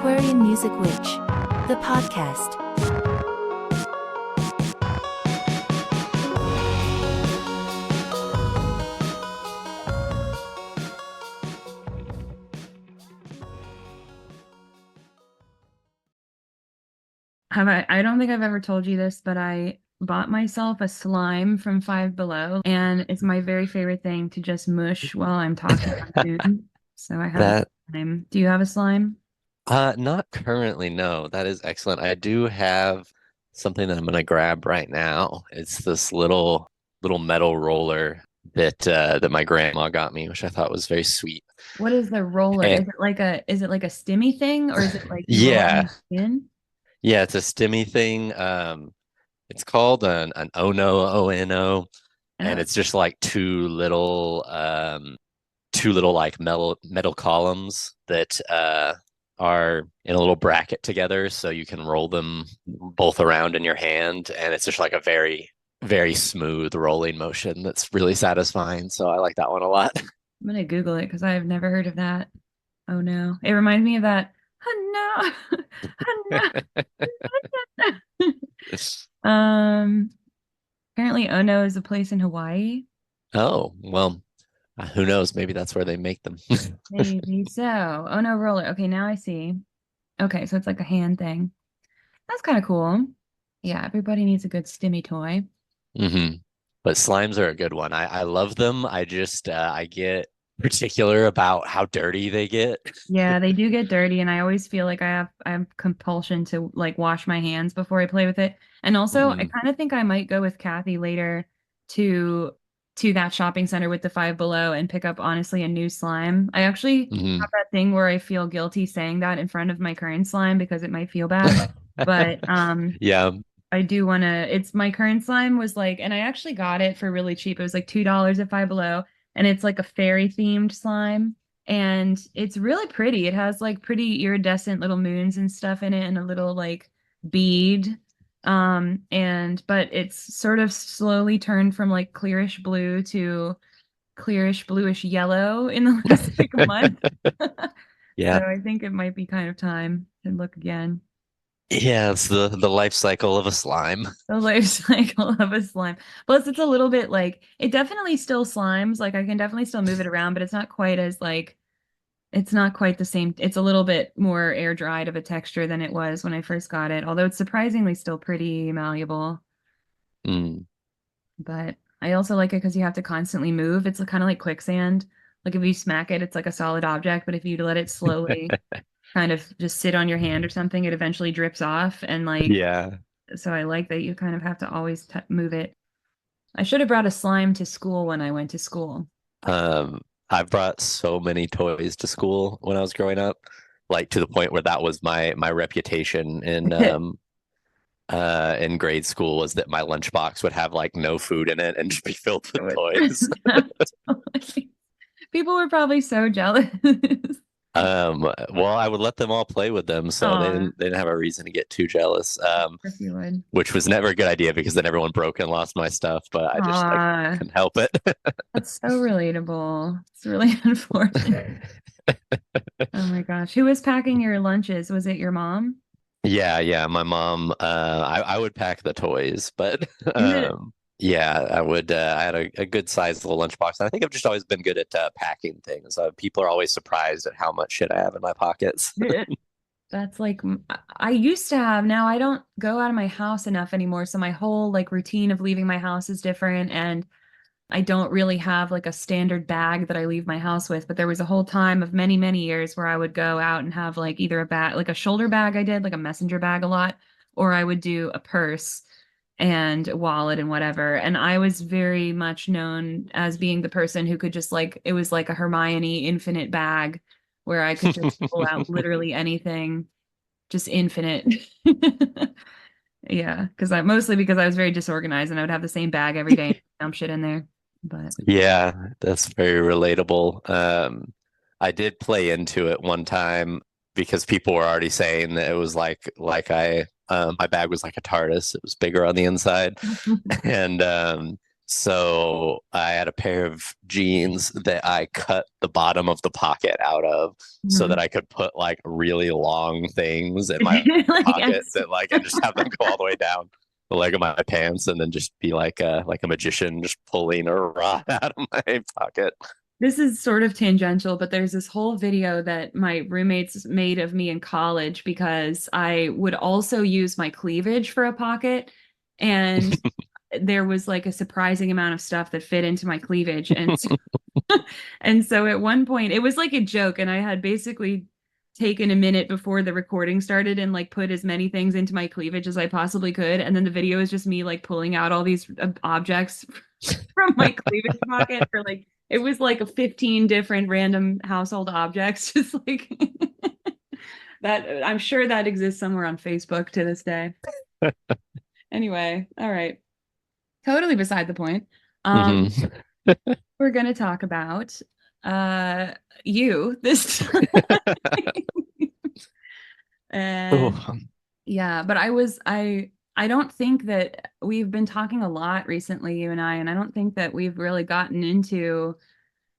Aquarian Music Witch, the podcast. I don't think I've ever told you this, but I bought myself a slime from Five Below, and it's my very favorite thing to just mush while I'm talking on tune. So I have a That slime. Do you have a slime? not currently, no. That is excellent. I do have something that I'm gonna grab right now. It's this little metal roller that my grandma got me, which I thought was very sweet. What is the roller? And Is it like a stimmy thing, or is it like you roll it on yeah, your skin? yeah, it's a stimmy thing. It's called an Ono ONO, and Oh, it's just like two little like metal columns that are in a little bracket together, so you can roll them both around in your hand, and it's just like a very, very smooth rolling motion that's really satisfying. So I like that one a lot. I'm gonna Google it because I've never heard of that. Oh no. It reminds me of that. Oh no. Oh no. Um, Apparently Ono is a place in Hawaii. Oh, well, who knows? Maybe that's where they make them. Maybe so. Oh no, roller. Okay, now I see. Okay, so it's like a hand thing. That's kind of cool. Yeah, everybody needs a good stimmy toy. hmm But slimes are a good one. I love them. I get particular about how dirty they get. Yeah, they do get dirty, and I always feel like I have compulsion to like wash my hands before I play with it. And also, I hmm kind of think I might go with Kathy later to to that shopping center with the Five Below and pick up honestly a new slime. I actually hmm have that thing where I feel guilty saying that in front of my current slime because it might feel bad. But Yeah. I do want to. It's my current slime was like, and I actually got it for really cheap. It was like $2 at Five Below, and it's like a fairy themed slime, and it's really pretty. It has like pretty iridescent little moons and stuff in it, and a little like bead. And but it's sort of slowly turned from like clearish blue to clearish bluish yellow in the last like month. So Yeah. I think it might be kind of time to look again. Yeah, it's the life cycle of a slime. The life cycle of a slime. Plus, it's a little bit like it definitely still slimes. Like I can definitely still move it around, but it's not quite as like it's not quite the same. It's a little bit more air dried of a texture than it was when I first got it, although it's surprisingly still pretty malleable. Mm. But I also like it because you have to constantly move. It's kind of like quicksand. Like if you smack it, it's like a solid object, but if you let it slowly kind of just sit on your hand or something, it eventually drips off. And like, Yeah. so I like that you kind of have to always t move it. I should have brought a slime to school when I went to school. Um, I brought so many toys to school when I was growing up, like to the point where that was my reputation in grade school was that my lunchbox would have like no food in it and just be filled with toys. People were probably so jealous. Well, I would let them all play with them, so they Aw, of didn't they didn't have a reason to get too jealous. course you would. Which was never a good idea because then everyone broke and lost my stuff, but I Aw, couldn't help it. that's so relatable. It's really unfortunate. Oh my gosh. Who was packing your lunches? Was it your mom? Yeah, yeah. My mom, I would pack the toys, but Is it? yeah, I would. I had a good sized little lunchbox. And I think I've just always been good at packing things. People are always surprised at how much shit I have in my pockets. That's like I used to have. Now I don't go out of my house enough anymore, so my whole like routine of leaving my house is different, and I don't really have like a standard bag that I leave my house with, but there was a whole time of many, many years where I would go out and have like either a bag, like a shoulder bag I did, like a messenger bag a lot, or I would do a purse and a wallet and whatever. And I was very much known as being the person who could just like, it was like a Hermione infinite bag where I could just pull out literally anything, just infinite. Yeah, because I mostly because I was very disorganized and I would have the same bag every day and dump shit in there. But Yeah, that's very relatable. I did play into it one time because people were already saying that it was my bag was like a TARDIS. It was bigger on the inside. And So I had a pair of jeans that I cut the bottom of the pocket out of so that Mhm. I could put like really long things in my Like, pocket that like and just have them go all the way down the leg of my pants and then just be like a magician just pulling a rod out of my pocket. this is sort of tangential, but there's this whole video that my roommates made of me in college because I would also use my cleavage for a pocket. And there was like a surprising amount of stuff that fit into my cleavage. And so at one point, it was like a joke, and I had basically taken a minute before the recording started and like put as many things into my cleavage as I possibly could. And then the video is just me like pulling out all these objects from my cleavage pocket for like it was like a 15 different random household objects, just like that. I'm sure that exists somewhere on Facebook to this day. Anyway, all right. Totally beside the point. Um, Mhm. we're gonna talk about uh you this and Ooh. yeah, but I don't think that we've been talking a lot recently, you and I don't think that we've really gotten into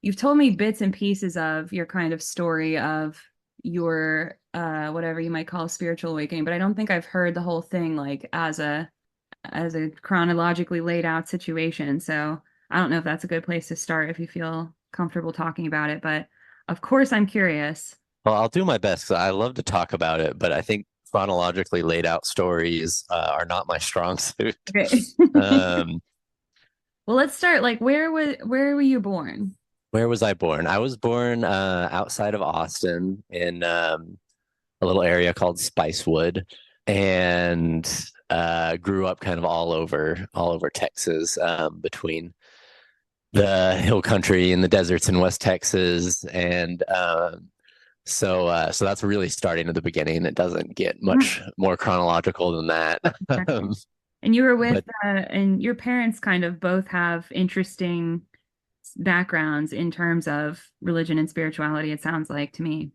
you've told me bits and pieces of your kind of story of your whatever you might call spiritual awakening, but I don't think I've heard the whole thing like as a chronologically laid out situation. So I don't know if that's a good place to start if you feel comfortable talking about it, but of course I'm curious. Well, I'll do my best 'cause I love to talk about it, but I think chronologically laid out stories are not my strong suit. Okay. Um, Well, let's start like where were you born? where was I born? I was born outside of Austin in a little area called Spicewood, and grew up kind of all over Texas, between the hill country and the deserts in West Texas, and so that's really starting at the beginning. It doesn't get Mhm. much more chronological than that. Okay. And you were with But and your parents kind of both have interesting backgrounds in terms of religion and spirituality, it sounds like to me.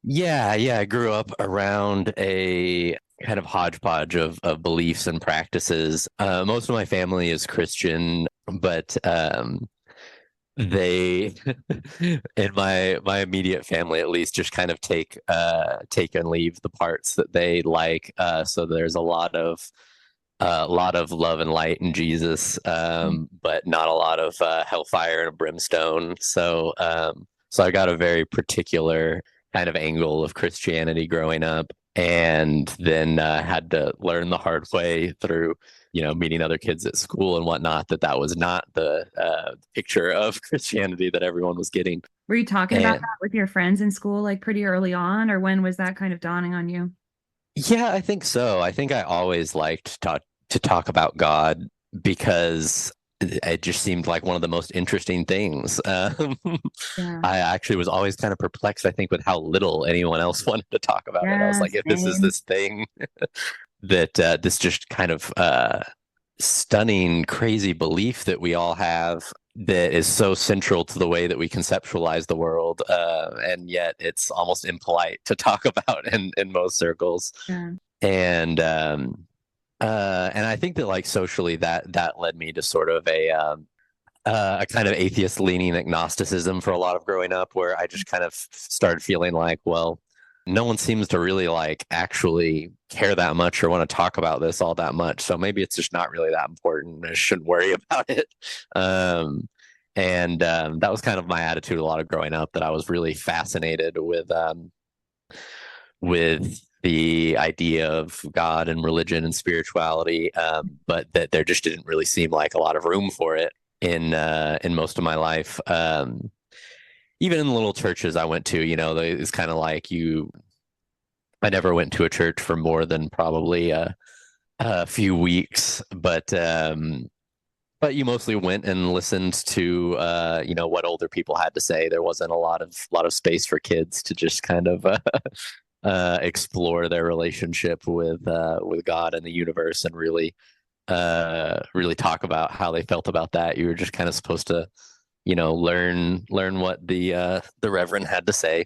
yeah, I grew up around a kind of hodgepodge of beliefs and practices. Most of my family is Christian, but they in my immediate family at least just kind of take and leave the parts that they like. So there's a lot of love and light in Jesus, but not a lot of hellfire and brimstone. So I got a very particular kind of angle of Christianity growing up, and then had to learn the hard way through, meeting other kids at school and whatnot, that was not the picture of Christianity that everyone was getting. Were you talking about And that with your friends in school like pretty early on, or when was that kind of dawning on you? yeah, I think so. I think I always liked to talk about God because it just seemed like one of the most interesting things. Yeah. I actually was always kind of perplexed, I think, with how little anyone else wanted to talk about it. I was Yeah, like, if this is same. this thing that this just kind of stunning, crazy belief that we all have that is so central to the way that we conceptualize the world, and yet it's almost impolite to talk about in most circles. Yeah. And I think that like socially that led me to sort of a kind of atheist leaning agnosticism for a lot of growing up, where I just kind of started feeling like, well, no one seems to really like actually care that much or want to talk about this all that much. So maybe it's just not really that important. I shouldn't worry about it. And that was kind of my attitude a lot of growing up, that I was really fascinated with the idea of God and religion and spirituality, but that there just didn't really seem like a lot of room for it in most of my life. Even in the little churches I went to, it's kind of like I never went to a church for more than probably a few weeks, but you mostly went and listened to what older people had to say. There wasn't a lot of space for kids to just kind of explore their relationship with God and the universe, and really talk about how they felt about that. You were just kind of supposed to, learn what the reverend had to say.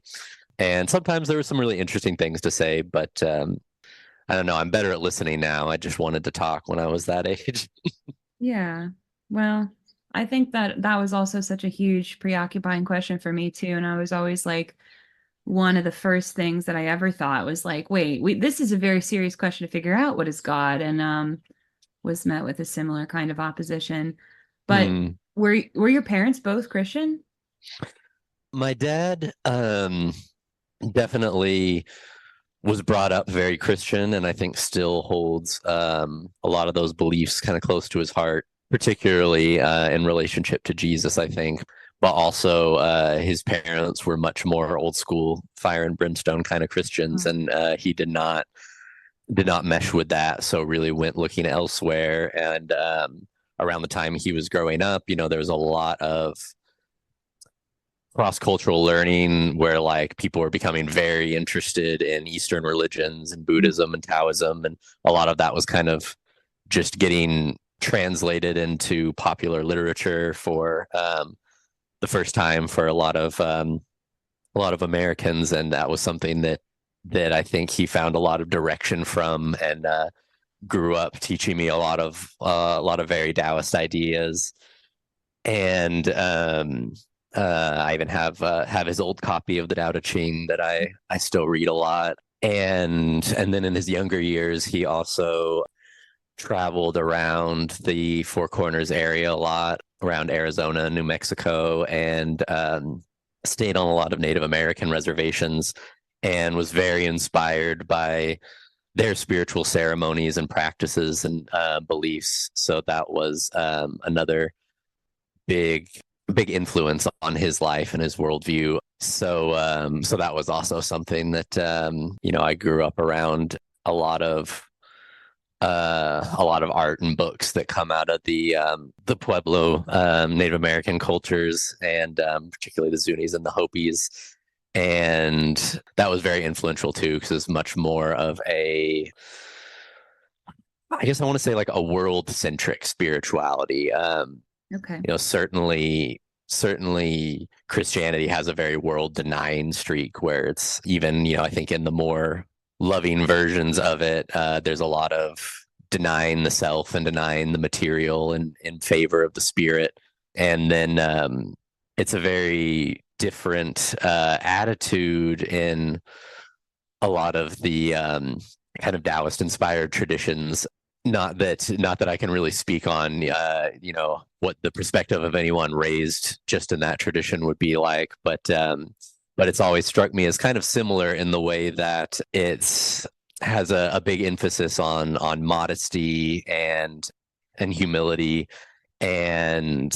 And sometimes there were some really interesting things to say, but I don't know. I'm better at listening now. I just wanted to talk when I was that age. Yeah. Well, I think that that was also such a huge preoccupying question for me too. And I was always like, one of the first things that I ever thought was like, this is a very serious question to figure out, what is God? And was met with a similar kind of opposition. But Hmm. were your parents both Christian? My dad definitely was brought up very Christian, and I think still holds a lot of those beliefs kind of close to his heart, particularly in relationship to Jesus, I think. But also, his parents were much more old school, fire and brimstone kind of Christians, and he did not mesh with that. So really went looking elsewhere. And around the time he was growing up, there was a lot of cross-cultural learning where like people were becoming very interested in Eastern religions and Buddhism and Taoism, and a lot of that was kind of just getting translated into popular literature for the first time for a lot of Americans, and that was something that I think he found a lot of direction from, and grew up teaching me a lot of very Taoist ideas. And I even have his old copy of the Tao Te Ching that I still read a lot. And then in his younger years, he also traveled around the Four Corners area a lot, around Arizona, New Mexico, and stayed on a lot of Native American reservations, and was very inspired by their spiritual ceremonies and practices and beliefs. So that was another big big influence on his life and his worldview. So that was also something that I grew up around a lot of art and books that come out of the Pueblo Native American cultures, and particularly the Zunis and the Hopis. And that was very influential too, because it's much more of I guess I want to say like a world centric spirituality. Okay. Certainly Christianity has a very world denying streak where it's even, I think in the more loving versions of it, there's a lot of denying the self and denying the material in favor of the spirit. And then it's a very different attitude in a lot of the kind of Taoist inspired traditions. Not that I can really speak on what the perspective of anyone raised just in that tradition would be like, but it's always struck me as kind of similar in the way that it's has a big emphasis on modesty and humility, and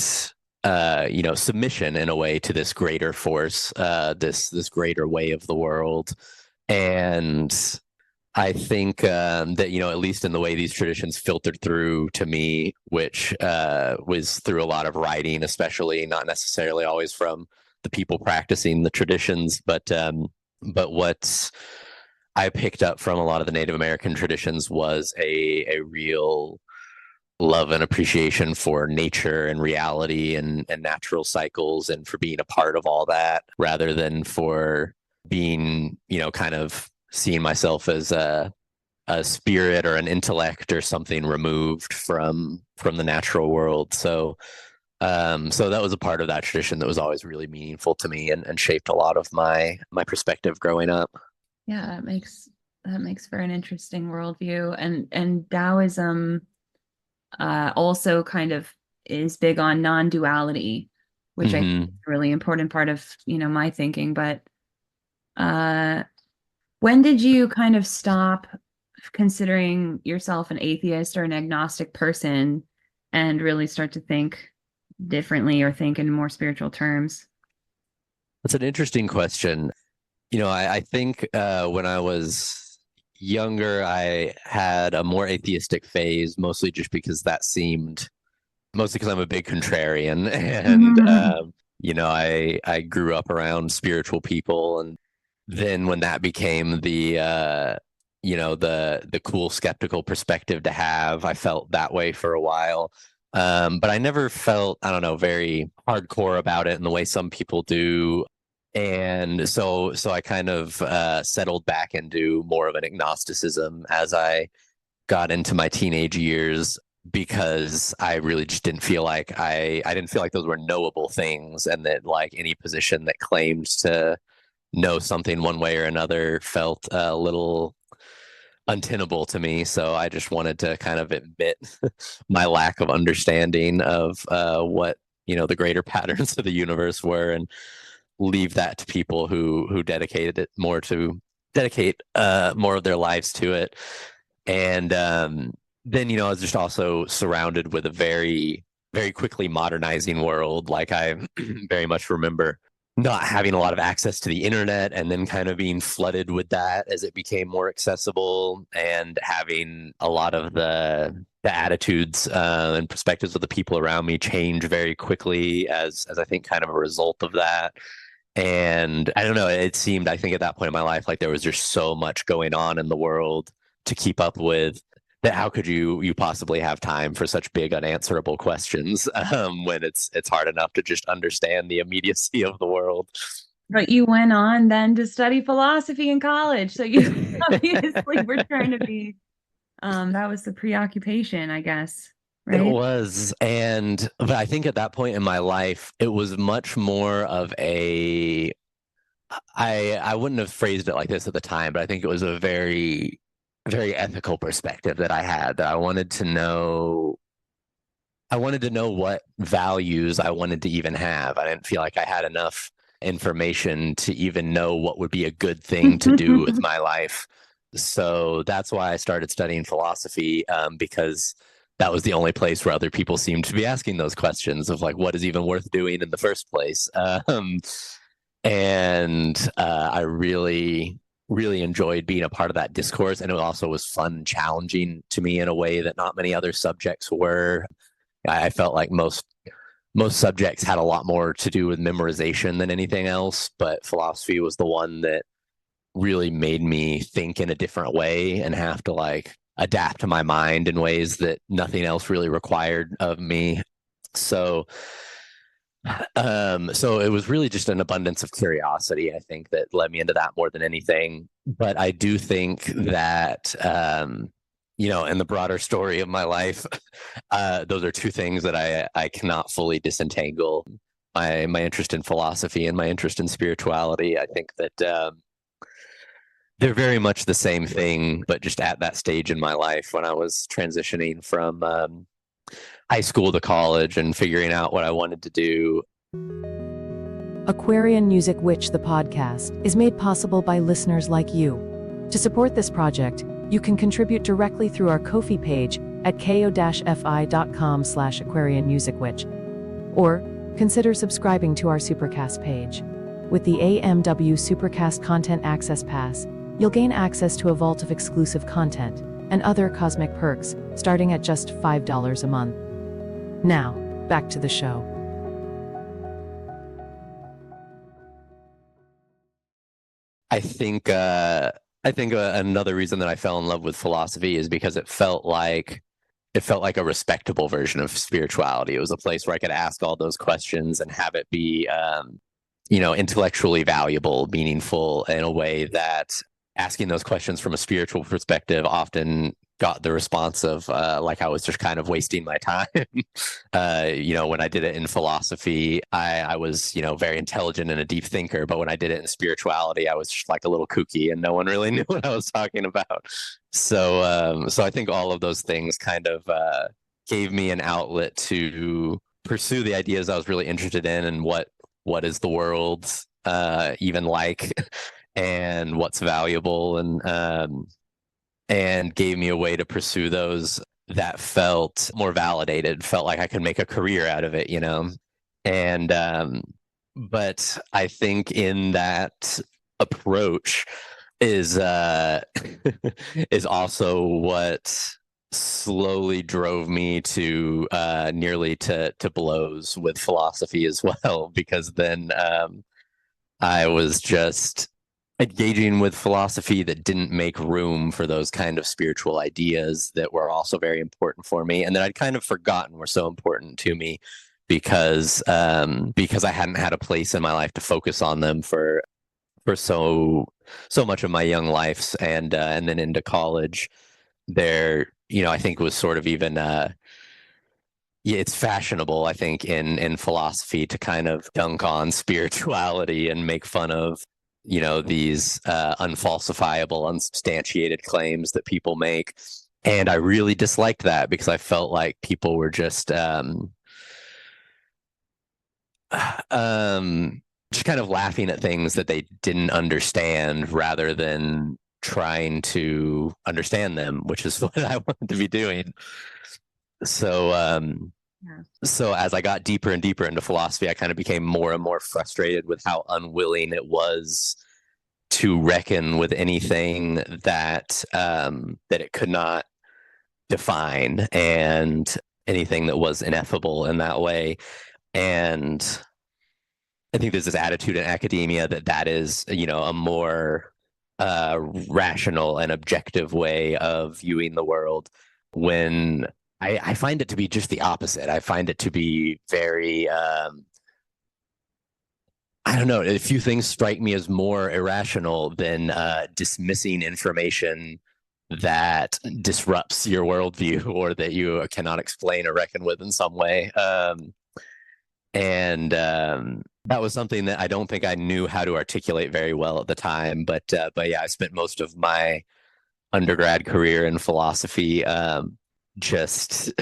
submission in a way to this greater force, this greater way of the world. And I think that, at least in the way these traditions filtered through to me, which was through a lot of writing, especially, not necessarily always from the people practicing the traditions, but what I picked up from a lot of the Native American traditions was a real love and appreciation for nature and reality and natural cycles, and for being a part of all that, rather than for being, kind of seeing myself as a spirit or an intellect or something removed from the natural world. So that was a part of that tradition that was always really meaningful to me, and shaped a lot of my perspective growing up. Yeah, that makes for an interesting worldview. And Taoism also kind of is big on non-duality, which I think is a really important part of, my thinking. But when did you kind of stop considering yourself an atheist or an agnostic person and really start to think differently or think in more spiritual terms? That's an interesting question. I think when I was younger, I had a more atheistic phase, mostly just because mostly because I'm a big contrarian, and I grew up around spiritual people, and then when that became the cool skeptical perspective to have, I felt that way for a while. But I never felt, I don't know, very hardcore about it in the way some people do. And so I kind of settled back into more of an agnosticism as I got into my teenage years. because I really just didn't feel like I didn't feel like those were knowable things, and that like any position that claimed to know something one way or another felt a little untenable to me. So I just wanted to kind of admit my lack of understanding of what the greater patterns of the universe were, and leave that to people who dedicate more of their lives to it. And then I was just also surrounded with a very very quickly modernizing world. Like I very much remember not having a lot of access to the internet, and then kind of being flooded with that as it became more accessible, and having a lot of the attitudes and perspectives of the people around me change very quickly as I think kind of a result of that. And I don't know, it seemed, I think at that point in my life, like there was just so much going on in the world to keep up with, that how could you possibly have time for such big unanswerable questions when it's hard enough to just understand the immediacy of the world. But you went on then to study philosophy in college. So you obviously were trying to be, that was the preoccupation, I guess, It right? was. But I think at that point in my life, it was much more of I wouldn't have phrased it like this at the time, but I think it was a very, very ethical perspective that I had, that I wanted to know what values I wanted to even have. I didn't feel like I had enough information to even know what would be a good thing to do with my life. So that's why I started studying philosophy, because that was the only place where other people seemed to be asking those questions of like, what is even worth doing in the first place? And I really, really enjoyed being a part of that discourse. And it also was fun and challenging to me in a way that not many other subjects were. I felt like most subjects had a lot more to do with memorization than anything else, but philosophy was the one that really made me think in a different way and have to like adapt to my mind in ways that nothing else really required of me. So so it was really just an abundance of curiosity, I think, that led me into that more than anything. But I do think that in the broader story of my life, those are two things that I cannot fully disentangle. My interest in philosophy and my interest in spirituality. I think that they're very much the same thing, but just at that stage in my life when I was transitioning from high school to college and figuring out what I wanted to do. Aquarian Music Witch, the podcast, is made possible by listeners like you. To support this project, you can contribute directly through our Ko-fi page at ko-fi.com/Aquarian Music Witch, or consider subscribing to our Supercast page. With the AMW Supercast Content Access Pass, you'll gain access to a vault of exclusive content and other cosmic perks starting at just $5 a month. Now, back to the show. I think another reason that I fell in love with philosophy is because it felt like a respectable version of spirituality. It was a place where I could ask all those questions and have it be intellectually valuable, meaningful, in a way that asking those questions from a spiritual perspective often got the response of like I was just kind of wasting my time. When I did it in philosophy, I was very intelligent and a deep thinker, but when I did it in spirituality, I was just like a little kooky and no one really knew what I was talking about. So I think all of those things kind of gave me an outlet to pursue the ideas I was really interested in, and what is the world even like, and what's valuable, and gave me a way to pursue those that felt more validated, felt like I could make a career out of it, And but I think in that approach is is also what slowly drove me to nearly to blows with philosophy as well, because then I was just engaging with philosophy that didn't make room for those kind of spiritual ideas that were also very important for me, and that I'd kind of forgotten were so important to me, because I hadn't had a place in my life to focus on them for so much of my young life, and then into college. There, I think was sort of even yeah, it's fashionable, I think, in philosophy to kind of dunk on spirituality and make fun of, these unfalsifiable, unsubstantiated claims that people make. And I really disliked that because I felt like people were just kind of laughing at things that they didn't understand rather than trying to understand them, which is what I wanted to be doing. So, Yeah. so as I got deeper and deeper into philosophy, I kind of became more and more frustrated with how unwilling it was to reckon with anything that it could not define, and anything that was ineffable in that way. And I think there's this attitude in academia that is, a more rational and objective way of viewing the world, when I find it to be just the opposite. I find it to be very, I don't know, a few things strike me as more irrational than dismissing information that disrupts your worldview or that you cannot explain or reckon with in some way. And that was something that I don't think I knew how to articulate very well at the time. But yeah, I spent most of my undergrad career in philosophy just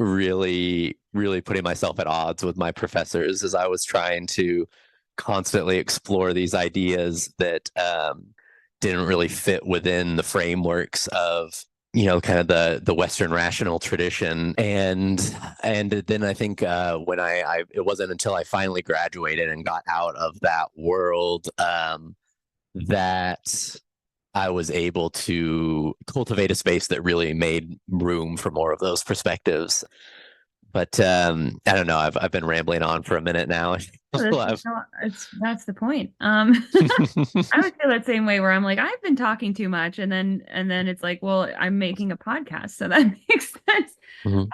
really, really putting myself at odds with my professors as I was trying to constantly explore these ideas that didn't really fit within the frameworks of kind of the Western rational tradition. And then I think when I it wasn't until I finally graduated and got out of that world that I was able to cultivate a space that really made room for more of those perspectives. But I don't know. I've been rambling on for a minute now. That's the point. I would feel that same way where I'm like, I've been talking too much, and then it's like, well, I'm making a podcast, so that makes sense. Mhm.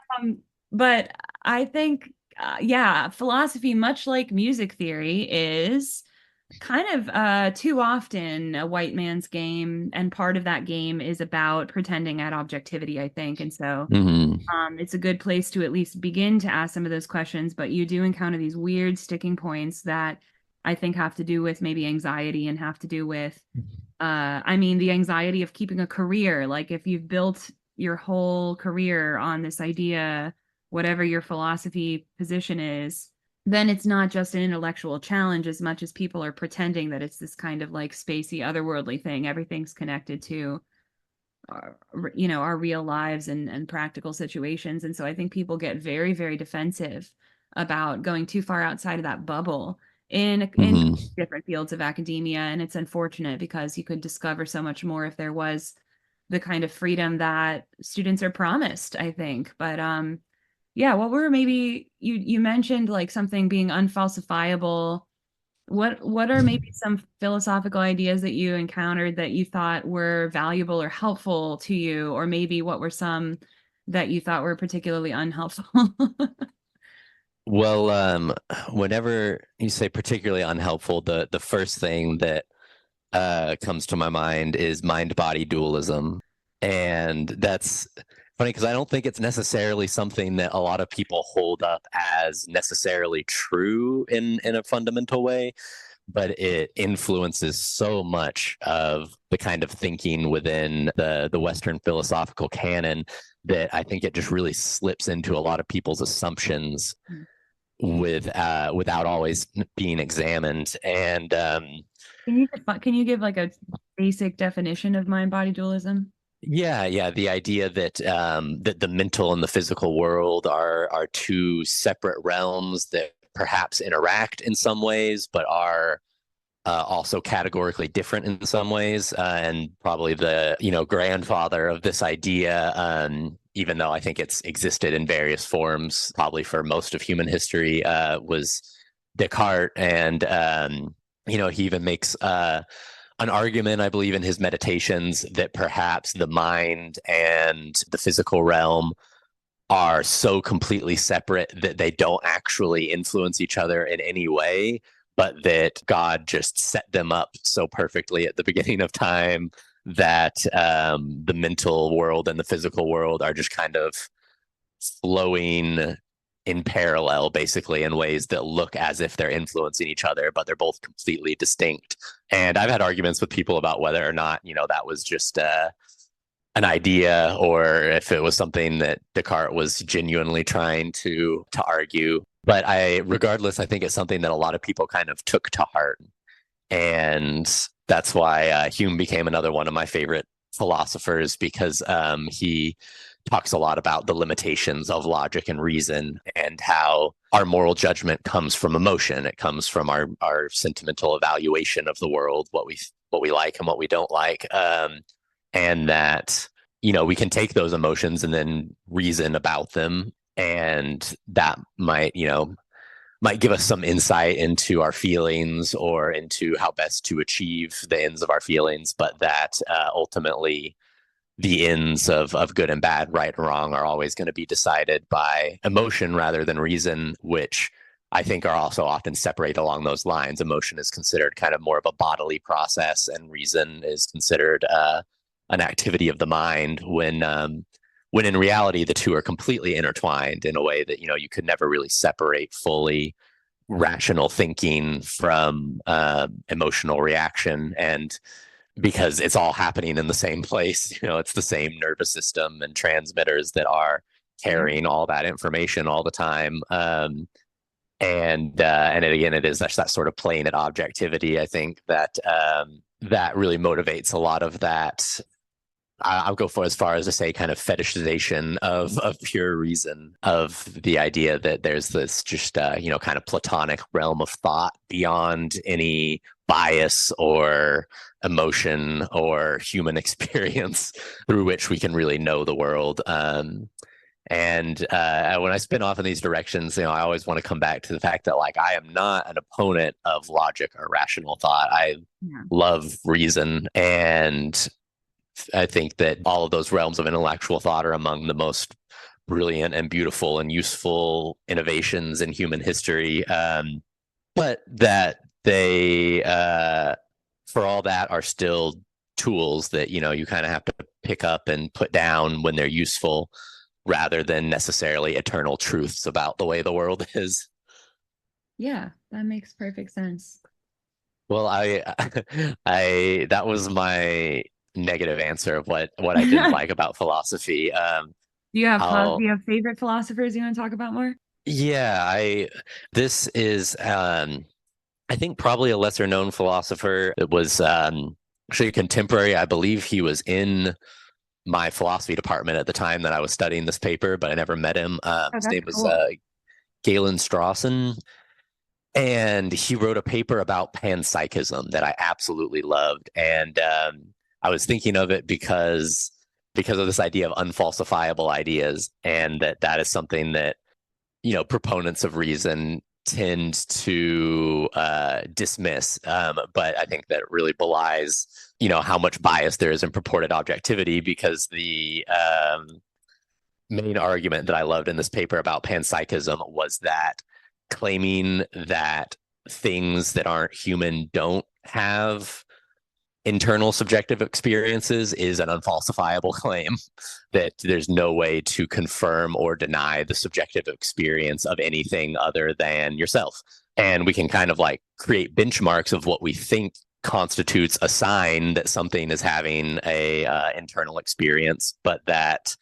But I think, yeah, philosophy, much like music theory, is kind of too often a white man's game, and part of that game is about pretending at objectivity, I think. And so Mhm. it's a good place to at least begin to ask some of those questions, but you do encounter these weird sticking points that I think have to do with maybe anxiety, and have to do with I mean, the anxiety of keeping a career. Like, if you've built your whole career on this idea, whatever your philosophy position is, then it's not just an intellectual challenge as much as people are pretending that it's this kind of like spacey, otherworldly thing. Everything's connected to our, our real lives and practical situations. And so I think people get very, very defensive about going too far outside of that bubble in Mhm. different fields of academia. And it's unfortunate, because you could discover so much more if there was the kind of freedom that students are promised, I think. But yeah, what were maybe you mentioned like something being unfalsifiable. What are maybe some philosophical ideas that you encountered that you thought were valuable or helpful to you, or maybe what were some that you thought were particularly unhelpful? Well, whenever you say particularly unhelpful, the first thing that comes to my mind is mind-body dualism. And that's funny because I don't think it's necessarily something that a lot of people hold up as necessarily true in a fundamental way, but it influences so much of the kind of thinking within the Western philosophical canon that I think it just really slips into a lot of people's assumptions without always being examined. And Can you give like a basic definition of mind body dualism? yeah, the idea that that the mental and the physical world are two separate realms that perhaps interact in some ways, but are also categorically different in some ways. And probably the grandfather of this idea, even though I think it's existed in various forms, probably for most of human history, was Descartes. And he even makes an argument, I believe, in his meditations that perhaps the mind and the physical realm are so completely separate that they don't actually influence each other in any way, but that God just set them up so perfectly at the beginning of time that the mental world and the physical world are just kind of flowing in parallel, basically, in ways that look as if they're influencing each other, but they're both completely distinct. And I've had arguments with people about whether or not, that was just an idea, or if it was something that Descartes was genuinely trying to argue. But regardless, I think it's something that a lot of people kind of took to heart. And that's why Hume became another one of my favorite philosophers, because he talks a lot about the limitations of logic and reason, and how our moral judgment comes from emotion. It comes from our sentimental evaluation of the world, what we like and what we don't like. And that, we can take those emotions and then reason about them. And that might give us some insight into our feelings or into how best to achieve the ends of our feelings. But that ultimately the ends of good and bad, right and wrong, are always going to be decided by emotion rather than reason, which I think are also often separated along those lines. Emotion is considered kind of more of a bodily process, and reason is considered an activity of the mind, when in reality the two are completely intertwined in a way that you could never really separate fully rational thinking from emotional reaction. And because it's all happening in the same place, it's the same nervous system and transmitters that are carrying all that information all the time. And again, it is that sort of playing at objectivity, I think, that really motivates a lot of that. I'll go as far as to say kind of fetishization of pure reason, of the idea that there's this just kind of Platonic realm of thought beyond any bias or emotion or human experience through which we can really know the world. And when I spin off in these directions, I always want to come back to the fact that, like, I am not an opponent of logic or rational thought. I love reason, and I think that all of those realms of intellectual thought are among the most brilliant and beautiful and useful innovations in human history. But that they, for all that, are still tools that, you kind of have to pick up and put down when they're useful, rather than necessarily eternal truths about the way the world is. Yeah, that makes perfect sense. Well, that was my negative answer of what I didn't like about philosophy. Do you have favorite philosophers you want to talk about more? Yeah, this is I think probably a lesser known philosopher. It was actually a contemporary. I believe he was in my philosophy department at the time that I was studying this paper, but I never met him. His name was Galen Strawson. And he wrote a paper about panpsychism that I absolutely loved. And I was thinking of it because of this idea of unfalsifiable ideas, and that is something that, proponents of reason tend to dismiss. But I think that it really belies, how much bias there is in purported objectivity, because the main argument that I loved in this paper about panpsychism was that claiming that things that aren't human don't have internal subjective experiences is an unfalsifiable claim, that there's no way to confirm or deny the subjective experience of anything other than yourself. And we can kind of like create benchmarks of what we think constitutes a sign that something is having a internal experience, but that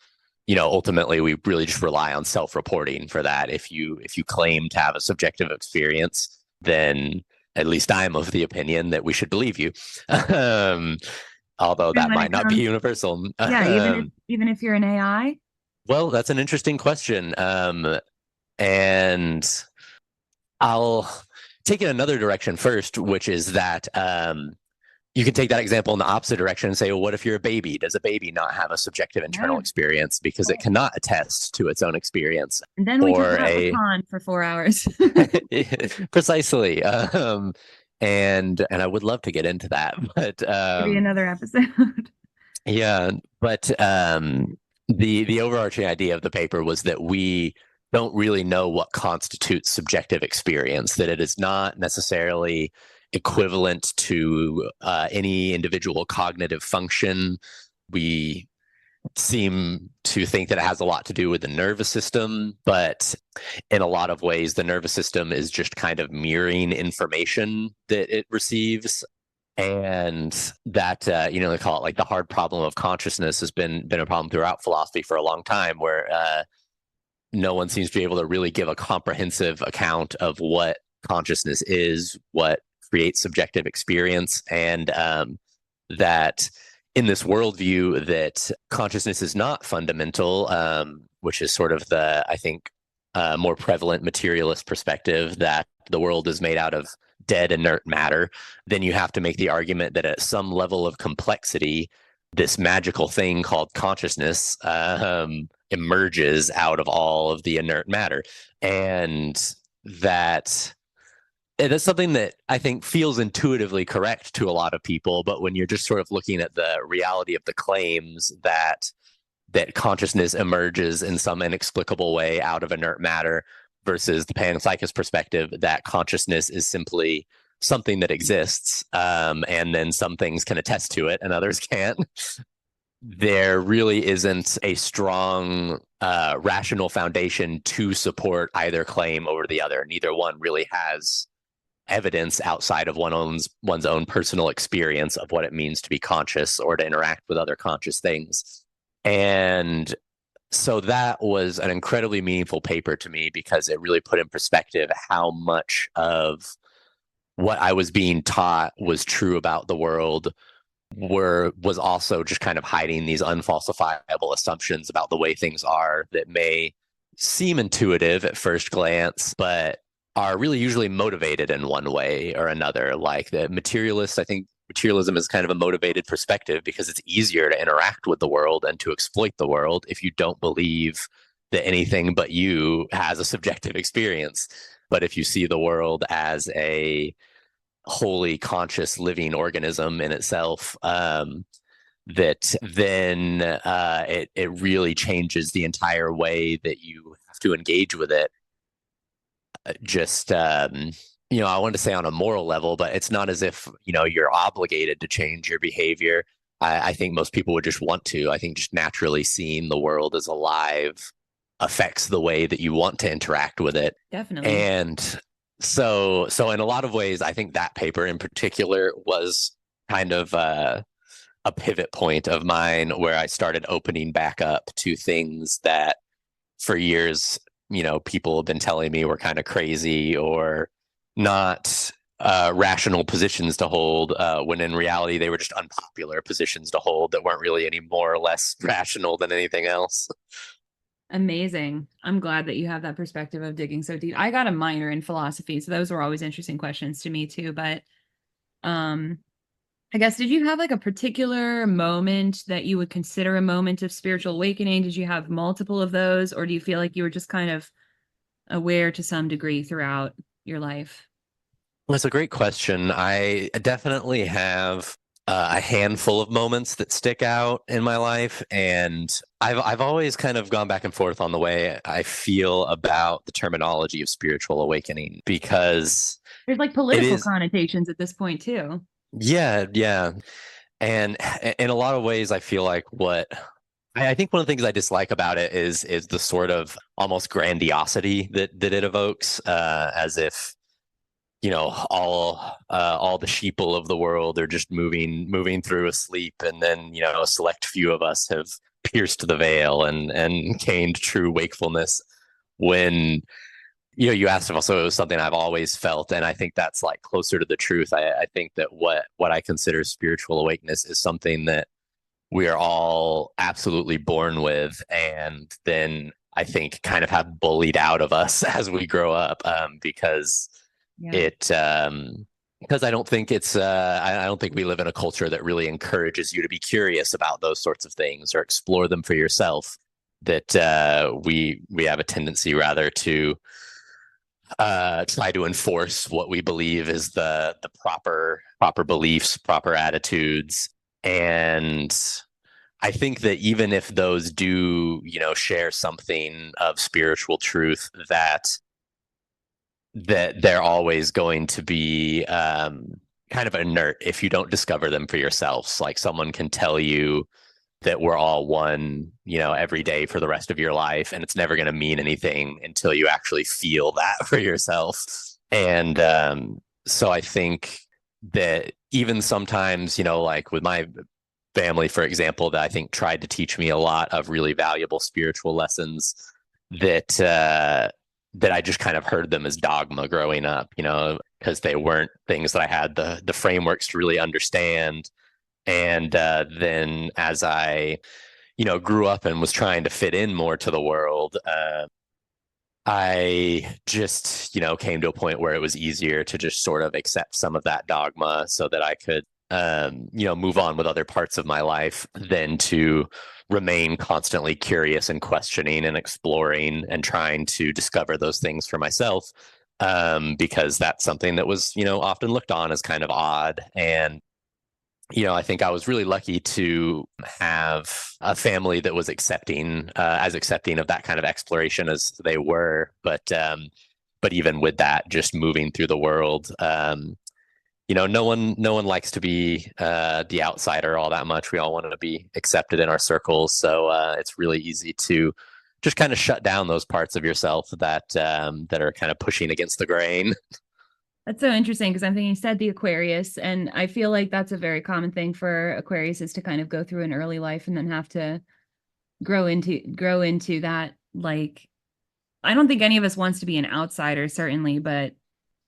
ultimately we really just rely on self-reporting for that. If you claim to have a subjective experience, then at least I'm of the opinion that we should believe you. Although that might not be universal. Yeah, even if you're an AI? Well, that's an interesting question. And I'll take it another direction first, which is that you can take that example in the opposite direction and say, well, what if you're a baby? Does a baby not have a subjective internal experience because it cannot attest to its own experience? And then we talk about pecan for 4 hours. Precisely. And I would love to get into that, but maybe another episode. Yeah, but the overarching idea of the paper was that we don't really know what constitutes subjective experience, that it is not necessarily equivalent to any individual cognitive function. We seem to think that it has a lot to do with the nervous system, but in a lot of ways, the nervous system is just kind of mirroring information that it receives. And that, they call it like the hard problem of consciousness has been a problem throughout philosophy for a long time, where no one seems to be able to really give a comprehensive account of what consciousness is, what creates subjective experience, and that in this worldview that consciousness is not fundamental, which is sort of the, I think, more prevalent materialist perspective that the world is made out of dead inert matter, then you have to make the argument that at some level of complexity, this magical thing called consciousness emerges out of all of the inert matter. And that's something that I think feels intuitively correct to a lot of people. But when you're just sort of looking at the reality of the claims that consciousness emerges in some inexplicable way out of inert matter versus the panpsychist perspective that consciousness is simply something that exists, and then some things can attest to it and others can't, there really isn't a strong rational foundation to support either claim over the other. Neither one really has evidence outside of one's own personal experience of what it means to be conscious or to interact with other conscious things. And so that was an incredibly meaningful paper to me because it really put in perspective how much of what I was being taught was true about the world was also just kind of hiding these unfalsifiable assumptions about the way things are that may seem intuitive at first glance, but are really usually motivated in one way or another. Like the materialist, I think materialism is kind of a motivated perspective because it's easier to interact with the world and to exploit the world if you don't believe that anything but you has a subjective experience. But if you see the world as a wholly conscious living organism in itself, that then it really changes the entire way that you have to engage with it. Just I want to say on a moral level, but it's not as if you're obligated to change your behavior. I think most people would just want to. I think just naturally seeing the world as alive affects the way that you want to interact with it. Definitely. And so in a lot of ways, I think that paper in particular was kind of a pivot point of mine where I started opening back up to things that for years, people have been telling me were kind of crazy or not rational positions to hold, when in reality, they were just unpopular positions to hold that weren't really any more or less rational than anything else. Amazing. I'm glad that you have that perspective of digging so deep. I got a minor in philosophy, so those were always interesting questions to me too. But I guess, did you have like a particular moment that you would consider a moment of spiritual awakening? Did you have multiple of those, or do you feel like you were just kind of aware to some degree throughout your life? That's a great question. I definitely have a handful of moments that stick out in my life, and I've always kind of gone back and forth on the way I feel about the terminology of spiritual awakening, because there's like political connotations at this point too. Yeah. And in a lot of ways, I feel like I think one of the things I dislike about it is the sort of almost grandiosity that it evokes, as if all the sheeple of the world are just moving through asleep, and then a select few of us have pierced the veil and gained true wakefulness. When you asked if also it was something I've always felt, and I think that's like closer to the truth. I think that what I consider spiritual awakeness is something that we are all absolutely born with, and then I think kind of have bullied out of us as we grow up, because because I don't think I don't think we live in a culture that really encourages you to be curious about those sorts of things or explore them for yourself. That we have a tendency rather to try to enforce what we believe is the proper beliefs, proper attitudes. And I think that even if those do, share something of spiritual truth, that they're always going to be kind of inert if you don't discover them for yourselves. Like someone can tell you that we're all one, every day for the rest of your life. And it's never going to mean anything until you actually feel that for yourself. And so I think that even sometimes, like with my family, for example, that I think tried to teach me a lot of really valuable spiritual lessons that I just kind of heard them as dogma growing up, because they weren't things that I had the frameworks to really understand. And then as I, grew up and was trying to fit in more to the world, I just, came to a point where it was easier to just sort of accept some of that dogma so that I could, move on with other parts of my life than to remain constantly curious and questioning and exploring and trying to discover those things for myself. Because that's something that was, often looked on as kind of odd. And I think I was really lucky to have a family that was as accepting of that kind of exploration as they were. But even with that, just moving through the world, no one likes to be the outsider all that much. We all want to be accepted in our circles. So it's really easy to just kind of shut down those parts of yourself that are kind of pushing against the grain. That's so interesting because I'm thinking you said the Aquarius, and I feel like that's a very common thing for Aquarius is to kind of go through an early life and then have to grow into that. Like, I don't think any of us wants to be an outsider, certainly, but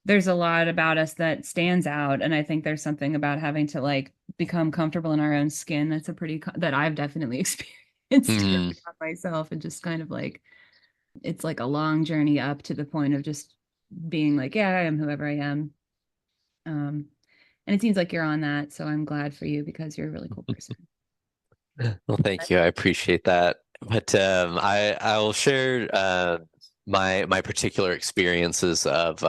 there's a lot about us that stands out. And I think there's something about having to like become comfortable in our own skin. That's that I've definitely experienced myself, and just kind of like, it's like a long journey up to the point of just being like, yeah, I am whoever I am. And it seems like you're on that. So I'm glad for you because you're a really cool person. Well, thank you. I appreciate that. But I will share my particular experiences of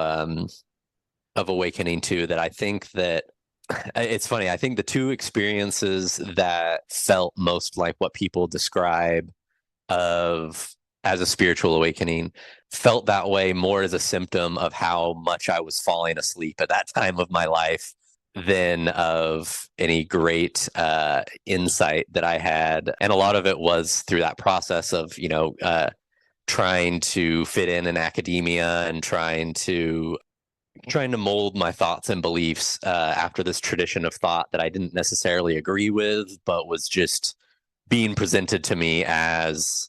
awakening too. That I think that it's funny. I think the two experiences that felt most like what people describe as a spiritual awakening felt that way more as a symptom of how much I was falling asleep at that time of my life than of any great insight that I had. And a lot of it was through that process of, trying to fit in academia and trying to mold my thoughts and beliefs after this tradition of thought that I didn't necessarily agree with, but was just being presented to me as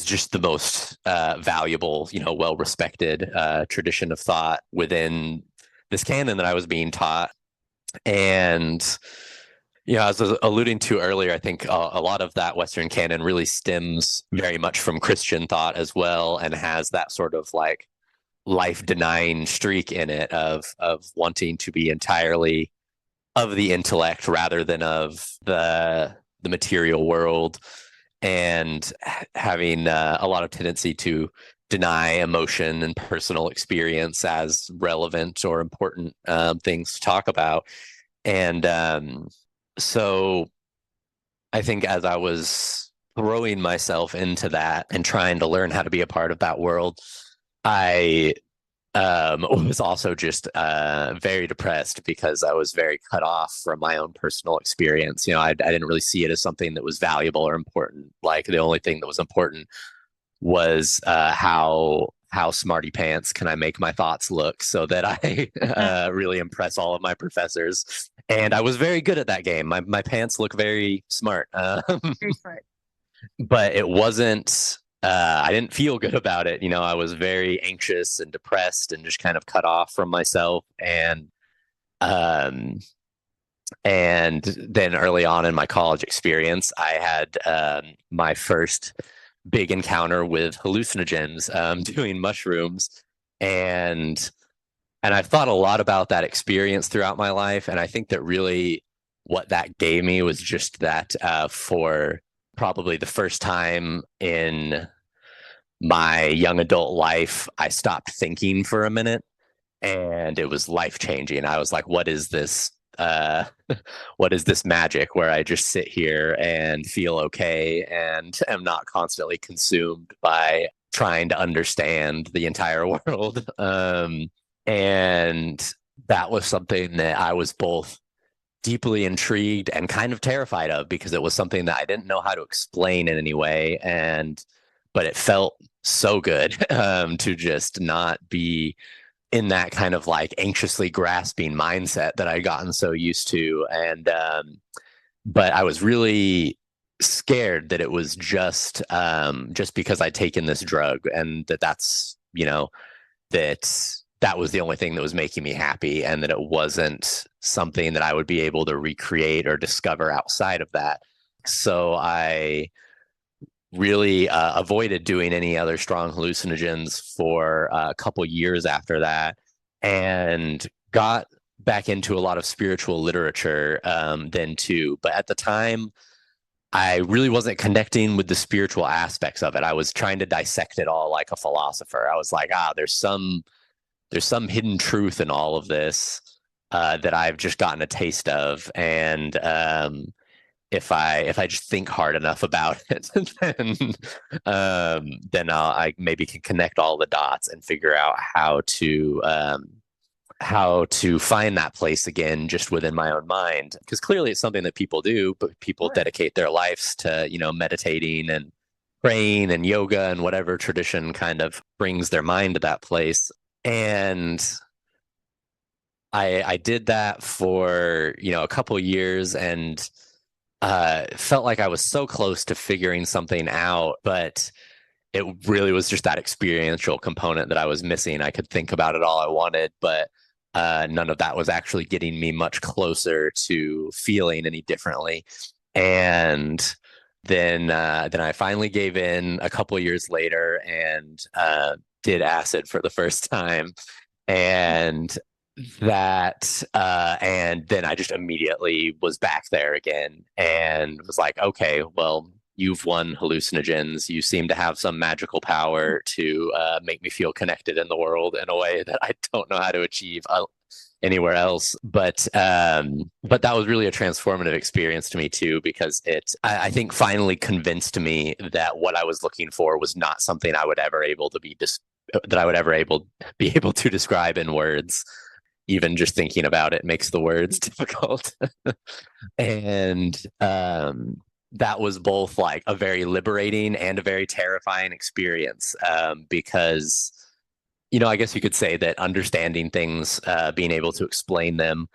just the most valuable, well-respected tradition of thought within this canon that I was being taught. And, as I was alluding to earlier, I think a lot of that Western canon really stems very much from Christian thought as well, and has that sort of like life-denying streak in it of wanting to be entirely of the intellect rather than of the material world, and having a lot of tendency to deny emotion and personal experience as relevant or important things to talk about. And so I think as I was throwing myself into that and trying to learn how to be a part of that world, I was also just very depressed because I was very cut off from my own personal experience. I didn't really see it as something that was valuable or important. Like the only thing that was important was how smarty pants can I make my thoughts look so that I really impress all of my professors. And I was very good at that game. My pants look very smart. Very smart. But it wasn't. I didn't feel good about it. I was very anxious and depressed and just kind of cut off from myself. And then early on in my college experience, I had my first big encounter with hallucinogens, doing mushrooms. And I've thought a lot about that experience throughout my life. And I think that really what that gave me was just that for probably the first time in my young adult life, I stopped thinking for a minute, and it was life-changing. I was like, what is this? What is this magic where I just sit here and feel okay and am not constantly consumed by trying to understand the entire world? And that was something that I was both deeply intrigued and kind of terrified of, because it was something that I didn't know how to explain in any way. But it felt so good to just not be in that kind of like anxiously grasping mindset that I'd gotten so used to. But I was really scared that it was just because I'd taken this drug, and that's, that was the only thing that was making me happy, and that it wasn't something that I would be able to recreate or discover outside of that. So I really avoided doing any other strong hallucinogens for a couple years after that, and got back into a lot of spiritual literature then too. But at the time, I really wasn't connecting with the spiritual aspects of it. I was trying to dissect it all like a philosopher. I was like, there's some hidden truth in all of this that I've just gotten a taste of, and if I just think hard enough about it, then I maybe can connect all the dots and figure out how to find that place again, just within my own mind. Because clearly it's something that people do, but people dedicate their lives to, meditating and praying and yoga and whatever tradition kind of brings their mind to that place. And I did that for, a couple years, and felt like I was so close to figuring something out, but it really was just that experiential component that I was missing. I could think about it all I wanted, but none of that was actually getting me much closer to feeling any differently. And then I finally gave in a couple years later, and did acid for the first time. And and then I just immediately was back there again, and was like, okay, well, you've won hallucinogens. You seem to have some magical power to make me feel connected in the world in a way that I don't know how to achieve anywhere else. But that was really a transformative experience to me too, because I think finally convinced me that what I was looking for was not something I would ever be able to describe in words. Even just thinking about it makes the words difficult. And that was both like a very liberating and a very terrifying experience, because, I guess you could say that understanding things, being able to explain them,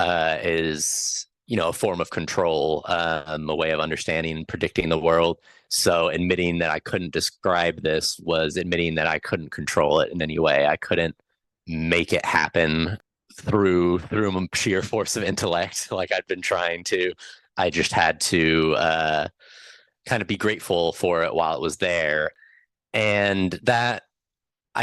is, a form of control, a way of understanding and predicting the world. So admitting that I couldn't describe this was admitting that I couldn't control it in any way. I couldn't make it happen through sheer force of intellect like I'd been trying to. I just had to kind of be grateful for it while it was there. And I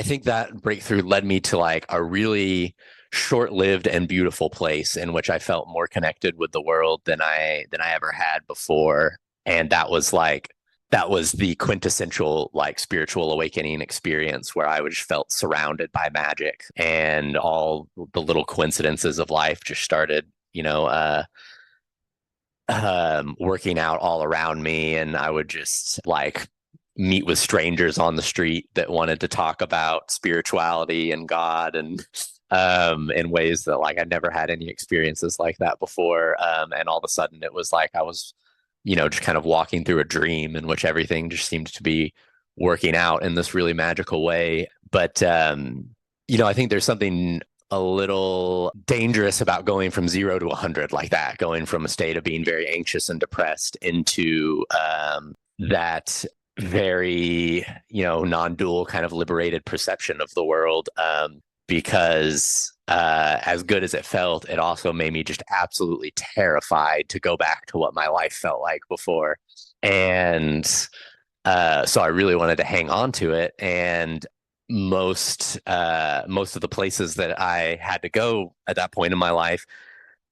think that breakthrough led me to like a really short-lived and beautiful place in which I felt more connected with the world than I ever had before. And that was the quintessential like spiritual awakening experience, where I just felt surrounded by magic, and all the little coincidences of life just started, working out all around me. And I would just like meet with strangers on the street that wanted to talk about spirituality and God, and in ways that like I'd never had any experiences like that before. And all of a sudden it was like I was, just kind of walking through a dream in which everything just seemed to be working out in this really magical way. But, I think there's something a little dangerous about going from 0 to 100 like that, going from a state of being very anxious and depressed into that very, non-dual kind of liberated perception of the world. Because as good as it felt, it also made me just absolutely terrified to go back to what my life felt like before. And so I really wanted to hang on to it. And most of the places that I had to go at that point in my life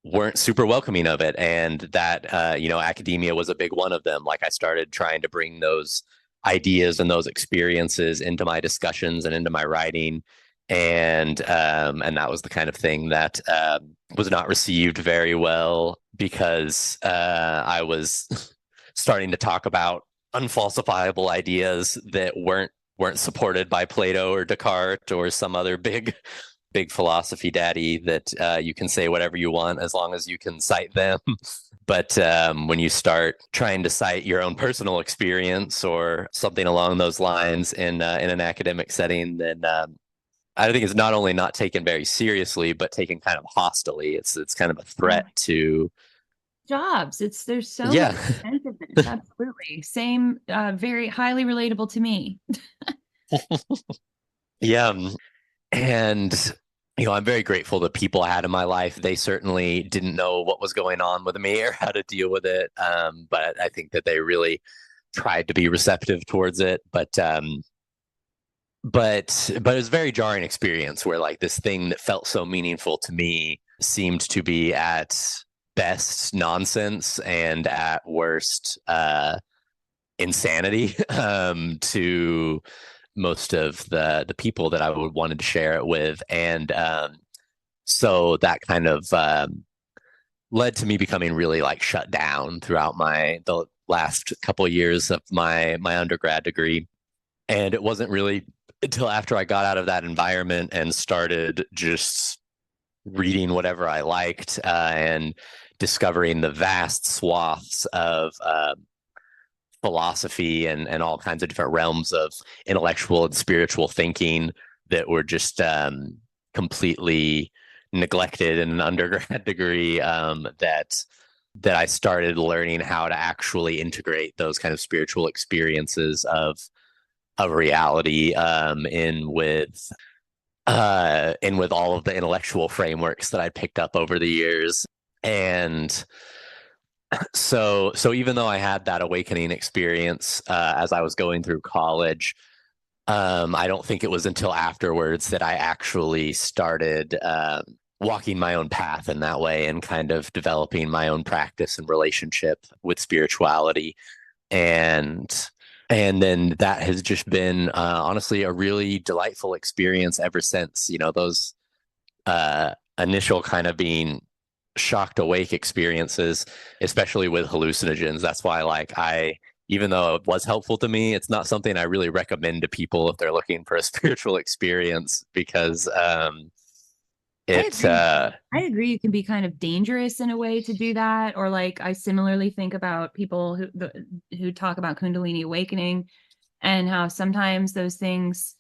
weren't super welcoming of it. And that, academia was a big one of them. Like I started trying to bring those ideas and those experiences into my discussions and into my writing. And that was the kind of thing that was not received very well, because I was starting to talk about unfalsifiable ideas that weren't supported by Plato or Descartes or some other big big philosophy daddy that you can say whatever you want as long as you can cite them. But when you start trying to cite your own personal experience or something along those lines in an academic setting, then I think it's not only not taken very seriously, but taken kind of hostilely. It's kind of a threat to jobs. There's so yeah. much defensiveness. Absolutely. Same, very highly relatable to me. Yeah. And I'm very grateful to people I had in my life. They certainly didn't know what was going on with me or how to deal with it. But I think that they really tried to be receptive towards it. But it was a very jarring experience where like this thing that felt so meaningful to me seemed to be at best nonsense and at worst insanity to most of the people that I would wanted to share it with. And so that kind of led to me becoming really like shut down throughout the last couple of years of my undergrad degree. And it wasn't really until after I got out of that environment and started just reading whatever I liked and discovering the vast swaths of philosophy and all kinds of different realms of intellectual and spiritual thinking that were just completely neglected in an undergrad degree, that I started learning how to actually integrate those kind of spiritual experiences of reality in with all of the intellectual frameworks that I picked up over the years. And so even though I had that awakening experience as I was going through college, I don't think it was until afterwards that I actually started walking my own path in that way and kind of developing my own practice and relationship with spirituality. And then that has just been honestly a really delightful experience ever since. Those initial kind of being shocked awake experiences, especially with hallucinogens. That's why even though it was helpful to me, it's not something I really recommend to people if they're looking for a spiritual experience, because I agree. It can be kind of dangerous in a way to do that. Or like, I similarly think about people who talk about Kundalini awakening and how sometimes those things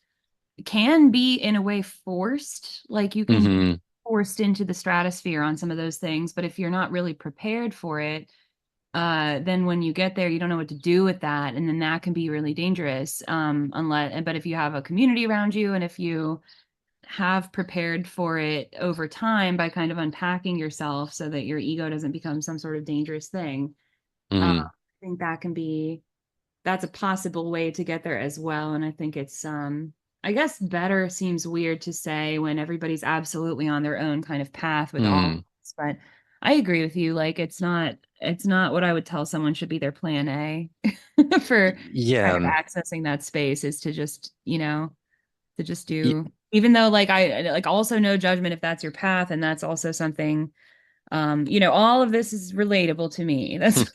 can be in a way forced. Like you can be forced into the stratosphere on some of those things, but if you're not really prepared for it, then when you get there, you don't know what to do with that, and then that can be really dangerous. But if you have a community around you, and if you have prepared for it over time by kind of unpacking yourself so that your ego doesn't become some sort of dangerous thing, I think that's a possible way to get there as well. And I think it's I guess better seems weird to say when everybody's absolutely on their own kind of path with all this, but I agree with you. Like it's not what I would tell someone should be their plan A for kind of accessing that space, is to just, to just do, even though like I like also no judgment if that's your path. And that's also something, all of this is relatable to me. That's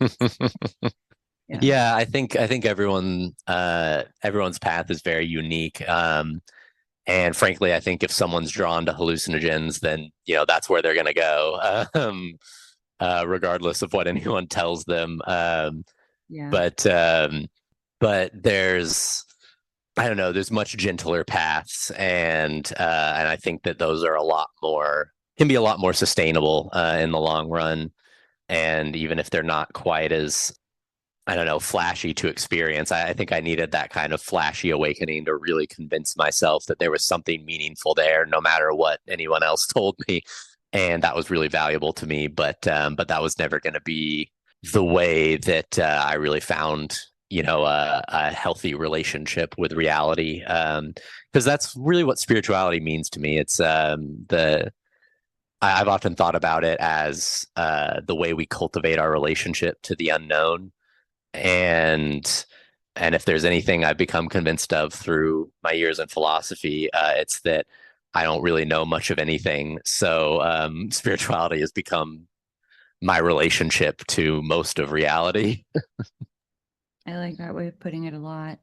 yeah, I think everyone's path is very unique. And frankly, I think if someone's drawn to hallucinogens, then, that's where they're going to go, regardless of what anyone tells them. But there's, I don't know, there's much gentler paths. And I think that those are can be a lot more sustainable in the long run. And even if they're not quite as, I don't know, flashy to experience. I think I needed that kind of flashy awakening to really convince myself that there was something meaningful there, no matter what anyone else told me. And that was really valuable to me. But that was never going to be the way that I really found, a healthy relationship with reality. Because that's really what spirituality means to me. It's I've often thought about it as the way we cultivate our relationship to the unknown. And if there's anything I've become convinced of through my years in philosophy, it's that I don't really know much of anything. So spirituality has become my relationship to most of reality. I like that way of putting it a lot.